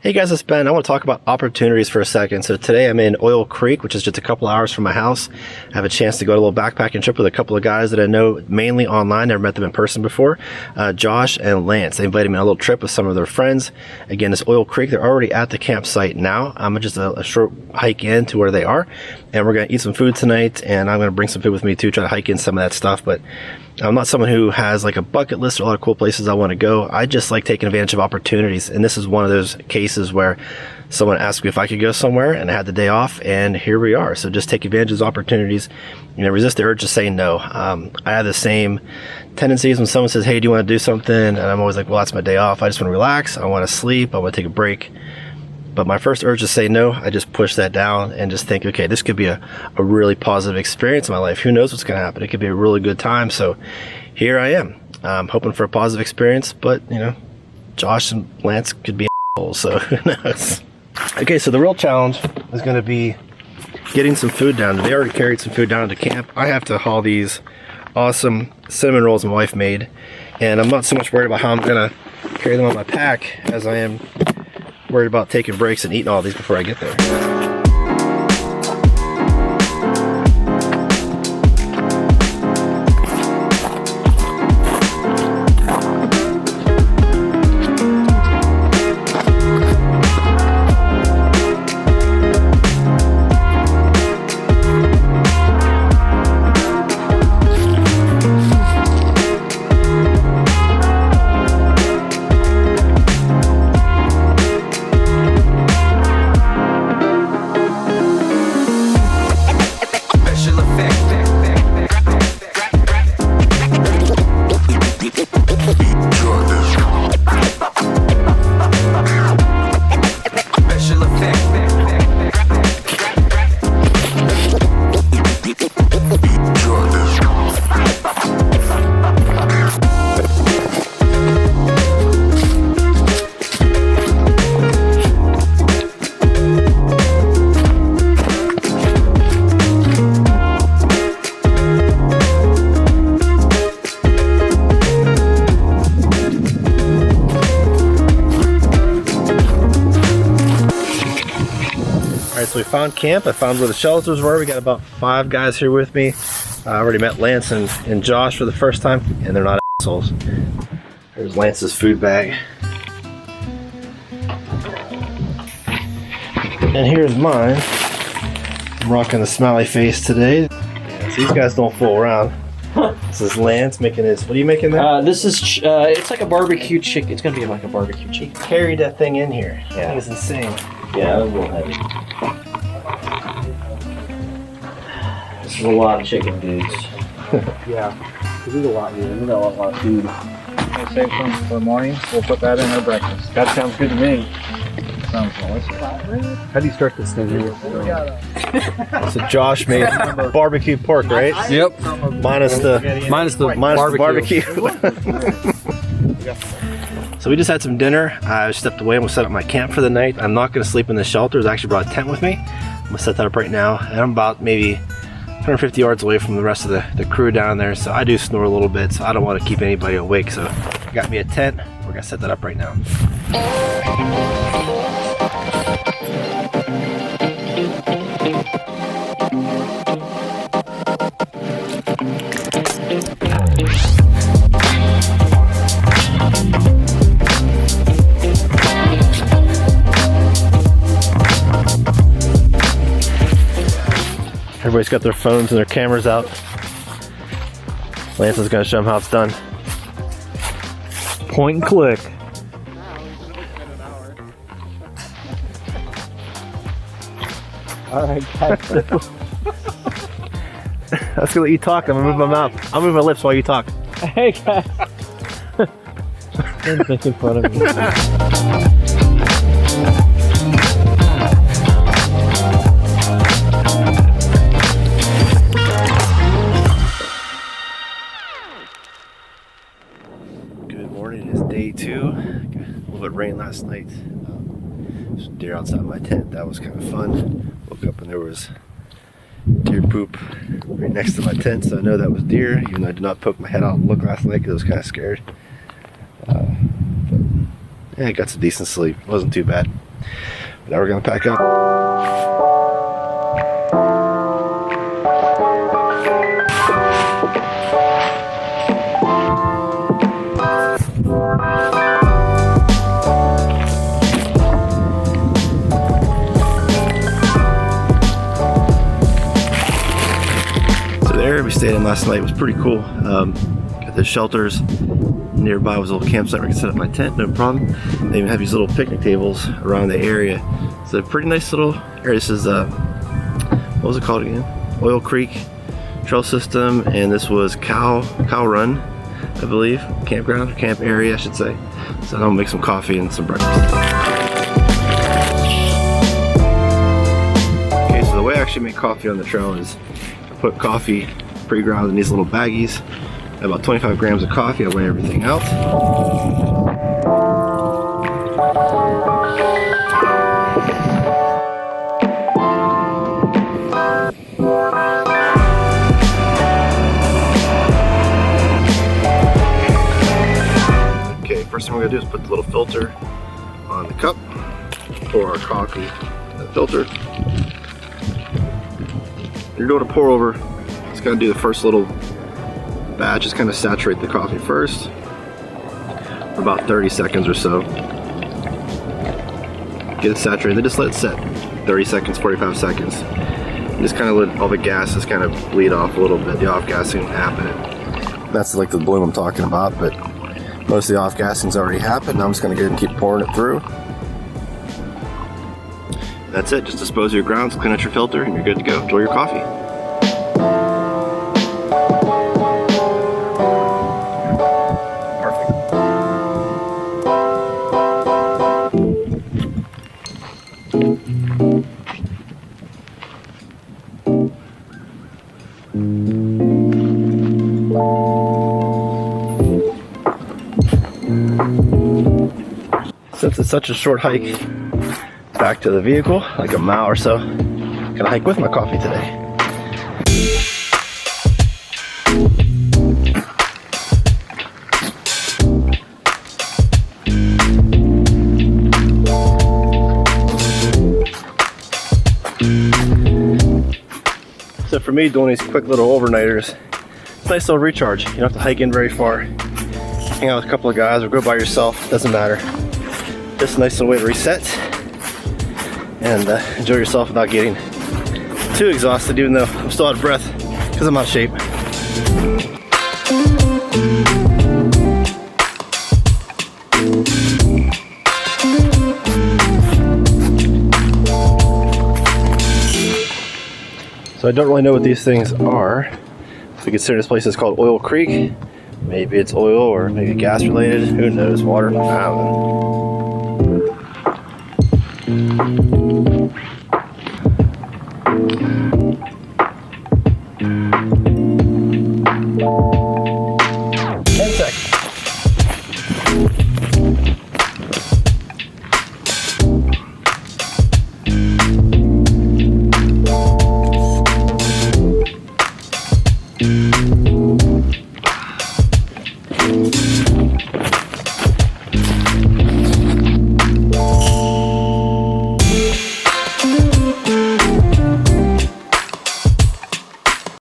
Hey guys, it's Ben. I want to talk about opportunities for a second. So today I'm in Oil Creek, which is just a couple hours from my house. I have a chance to go to a little backpacking trip with a couple of guys that I know mainly online. Never met them in person before. Josh and Lance. They invited me on a little trip with some of their friends. Again, it's Oil Creek. They're already at the campsite now. I'm just a short hike in to where they are. And we're going to eat some food tonight. And I'm going to bring some food with me too, try to hike in some of that stuff. But I'm not someone who has like a bucket list or a lot of cool places I want to go. I just like taking advantage of opportunities. And this is one of those cases where someone asked me if I could go somewhere and I had the day off, and here we are. So just take advantage of those opportunities. You know, resist the urge to say no. I have the same tendencies when someone says, hey, do you want to do something? And I'm always like, well, that's my day off. I just want to relax. I want to sleep. I want to take a break. But my first urge to say no, I just push that down and just think, okay, this could be a really positive experience in my life. Who knows what's going to happen? It could be a really good time. So here I am. I'm hoping for a positive experience, but, you know, Josh and Lance could be assholes, so who knows? Okay, so the real challenge is going to be getting some food down. They already carried some food down to camp. I have to haul these awesome cinnamon rolls my wife made, and I'm not so much worried about how I'm going to carry them on my pack as I am worried about taking breaks and eating all these before I get there. So we found camp. I found where the shelters were. We got about 5 guys here with me. I already met Lance and Josh for the first time, and they're not assholes. There's Lance's food bag. And here's mine. I'm rocking the smiley face today. Yeah, so these guys don't fool around. This is Lance making his, what are you making there? This is, it's like a barbecue chicken. It's gonna be like a barbecue chicken. He carried that thing in here. Yeah. That thing is insane. Yeah, that was a little heavy. This is a lot of chicken, dudes. Yeah, we eat a lot here. We got a lot of food. We'll save some for the morning. We'll put that in our breakfast. That sounds good to me. Sounds delicious. How do you start this thing here? So Josh made barbecue pork, right? Yep. Minus the barbecue. So we just had some dinner. I stepped away and we'll set up my camp for the night. I'm not going to sleep in the shelters. I actually brought a tent with me. I'm going to set that up right now. And I'm about maybe 150 yards away from the rest of the crew down there. So I do snore a little bit, so I don't want to keep anybody awake. So I got me a tent. We're going to set that up right now. Everybody's got their phones and their cameras out. Lance is going to show them how it's done. Point and click. All right, guys. I was going to let you talk. I'm going to move my mouth. I'll move my lips while you talk. Hey, guys. Don't make fun of me. Day 2. Got a little bit of rain last night. There's deer outside my tent. That was kind of fun. Woke up and there was deer poop right next to my tent, so I know that was deer, even though I did not poke my head out and look last night because I was kind of scared. Yeah, I got some decent sleep. Wasn't too bad. But now we're gonna pack up. So there we stayed in last night. It was pretty cool. Got the shelters. Nearby was a little campsite where I could set up my tent, no problem. They even have these little picnic tables around the area. It's a pretty nice little area. This is, what was it called again? Oil Creek Trail System, and this was Cow Run, I believe. Campground, camp area, I should say. So I'm gonna make some coffee and some breakfast. Okay, so the way I actually make coffee on the trail is I put coffee pre-ground in these little baggies. About 25 grams of coffee. I weigh everything out. Okay, first thing we're gonna do is put the little filter on the cup. Pour our coffee in the filter. You're doing a pour over. It's gonna do the first little batch. Just kind of saturate the coffee first for about 30 seconds or so. Get it saturated, then just let it set 30 seconds, 45 seconds. Just kind of let all the gases kind of bleed off a little bit, the off-gassing happening. That's like the bloom I'm talking about, but most of the off-gassing's already happened. Now I'm just going to go ahead and keep pouring it through. That's it, just dispose of your grounds, clean out your filter, and you're good to go. Enjoy your coffee. Since it's such a short hike back to the vehicle, like a mile or so, I'm gonna hike with my coffee today. So for me, doing these quick little overnighters, it's a nice little recharge. You don't have to hike in very far. Hang out with a couple of guys or go by yourself, doesn't matter. Just a nice little way to reset and enjoy yourself without getting too exhausted, even though I'm still out of breath because I'm out of shape. So I don't really know what these things are. So we consider this place is called Oil Creek. Maybe it's oil or maybe gas related. Who knows? Water? I don't know.